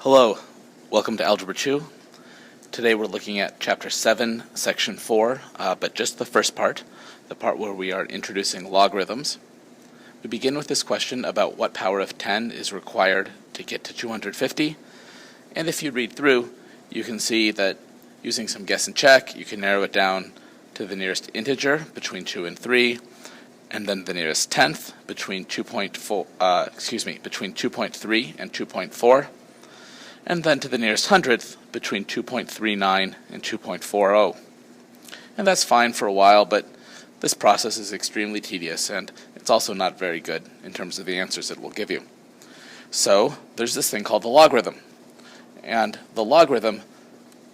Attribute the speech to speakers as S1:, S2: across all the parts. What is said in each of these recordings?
S1: Hello, welcome to Algebra 2. Today we're looking at Chapter 7, Section 4, but just the first part, the part where we are introducing logarithms. We begin with this question about what power of 10 is required to get to 250, and if you read through, you can see that using some guess and check, you can narrow it down to the nearest integer between 2 and 3, and then the nearest tenth between between 2.3 and 2.4. and then to the nearest hundredth between 2.39 and 2.40. And that's fine for a while, but this process is extremely tedious, and it's also not very good in terms of the answers it will give you. So there's this thing called the logarithm, and the logarithm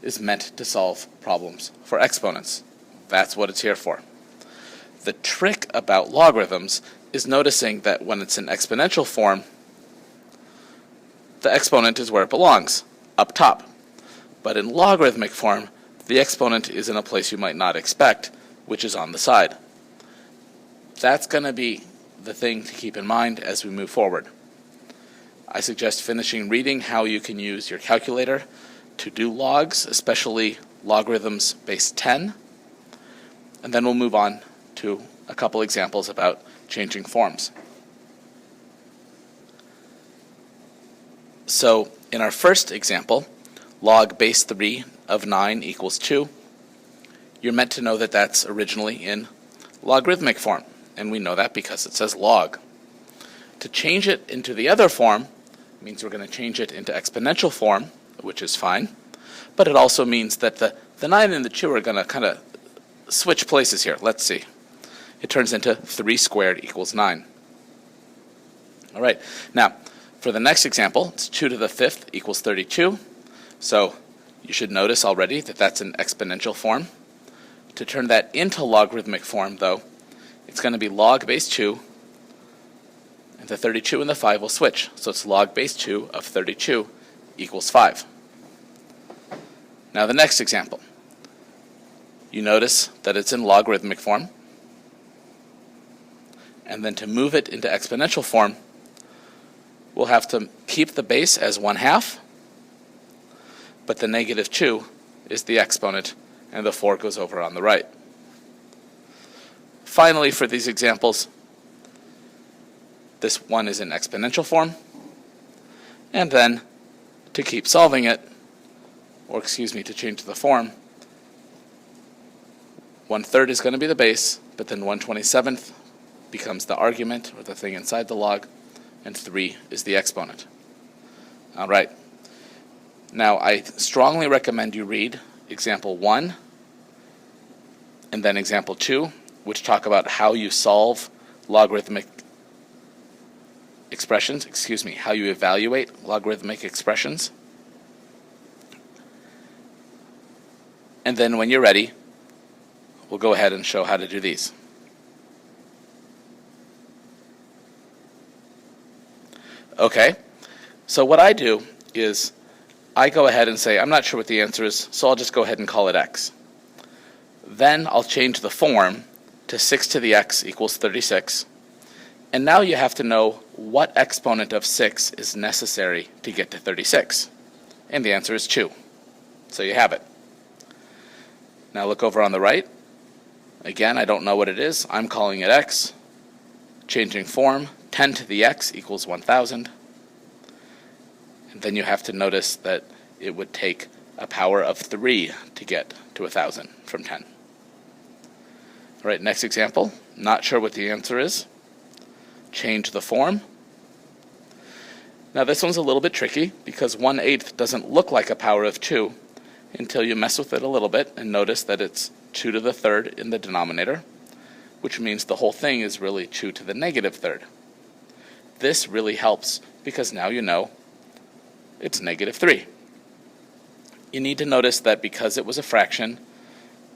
S1: is meant to solve problems for exponents. That's what it's here for. The trick about logarithms is noticing that when it's in exponential form, the exponent is where it belongs, up top. But in logarithmic form, the exponent is in a place you might not expect, which is on the side. That's going to be the thing to keep in mind as we move forward. I suggest finishing reading how you can use your calculator to do logs, especially logarithms base 10, and then we'll move on to a couple examples about changing forms. So in our first example, log base 3 of 9 equals 2, you're meant to know that that's originally in logarithmic form, and we know that because it says log. To change it into the other form means we're going to change it into exponential form, which is fine, but it also means that the 9 and the 2 are going to kind of switch places here. Let's see. It turns into 3 squared equals 9. All right, now, for the next example, it's 2 to the 5th equals 32. So you should notice already that that's an exponential form. To turn that into logarithmic form, though, it's going to be log base 2, and the 32 and the 5 will switch. So it's log base 2 of 32 equals 5. Now the next example. You notice that it's in logarithmic form. And then to move it into exponential form, we'll have to keep the base as 1/2, but the negative 2 is the exponent, and the 4 goes over on the right. Finally, for these examples, this one is in exponential form, and then to keep solving it, to change the form, 1/3 is going to be the base, but then 1/27 becomes the argument, or the thing inside the log, and 3 is the exponent. All right. Now, I strongly recommend you read example 1 and then example 2, which talk about how you solve logarithmic expressions, how you evaluate logarithmic expressions. And then when you're ready, we'll go ahead and show how to do these. Okay, so what I do is I go ahead and say, I'm not sure what the answer is, so I'll just go ahead and call it x. Then I'll change the form to 6 to the x equals 36. And now you have to know what exponent of 6 is necessary to get to 36. And the answer is 2. So you have it. Now look over on the right. Again, I don't know what it is. I'm calling it x. Changing form. 10 to the x equals 1,000. And then you have to notice that it would take a power of 3 to get to 1,000 from 10. All right, next example. Not sure what the answer is. Change the form. Now this one's a little bit tricky because 1/8 doesn't look like a power of 2 until you mess with it a little bit and notice that it's 2 to the 3rd in the denominator, which means the whole thing is really 2 to the negative 3rd. This really helps because now you know it's negative 3. You need to notice that because it was a fraction,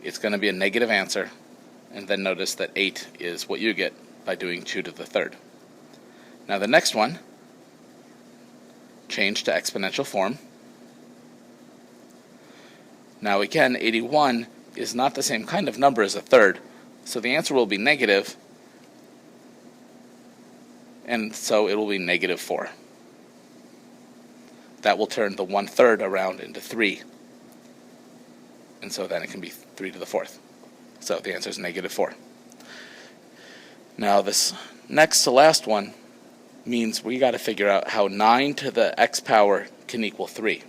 S1: it's going to be a negative answer, and then notice that 8 is what you get by doing 2 to the 3rd. Now the next one, change to exponential form. Now again, 81 is not the same kind of number as a third, so the answer will be negative, and so it will be negative 4. that will turn the 1/3 around into 3. And so then it can be 3 to the 4th. So the answer is -4. Now this next to last one means we got to figure out how 9 to the x power can equal 3.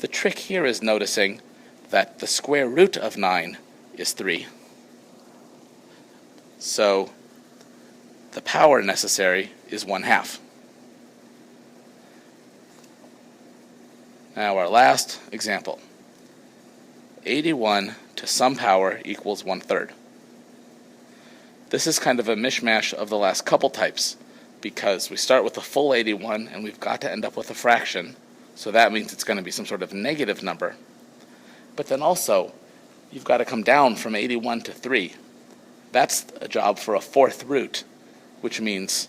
S1: The trick here is noticing that the square root of 9 is 3. So the power necessary is 1/2. Now our last example. 81 to some power equals 1/3. This is kind of a mishmash of the last couple types, because we start with a full 81 and we've got to end up with a fraction, so that means it's going to be some sort of negative number. But then also, you've got to come down from 81 to 3. That's a job for a 4th root, which means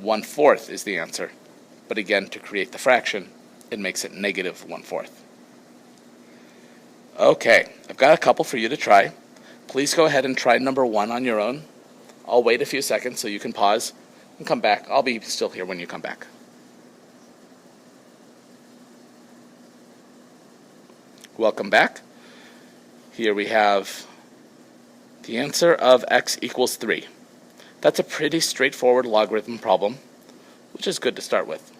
S1: 1/4 is the answer. But again, to create the fraction, it makes it -1/4. Okay, I've got a couple for you to try. Please go ahead and try number 1 on your own. I'll wait a few seconds so you can pause and come back. I'll be still here when you come back. Welcome back. Here we have the answer of x equals 3. That's a pretty straightforward logarithm problem, which is good to start with.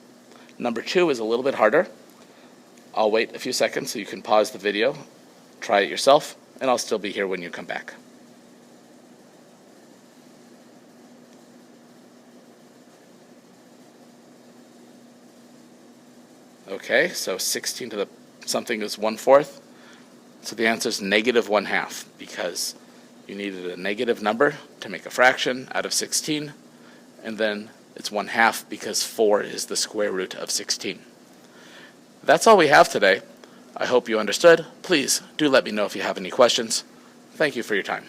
S1: Number 2 is a little bit harder. I'll wait a few seconds so you can pause the video, try it yourself, and I'll still be here when you come back. Okay, so 16 to the something is 1/4. So the answer is -1/2, because you needed a negative number to make a fraction out of 16, and then it's 1/2 because 4 is the square root of 16. That's all we have today. I hope you understood. Please do let me know if you have any questions. Thank you for your time.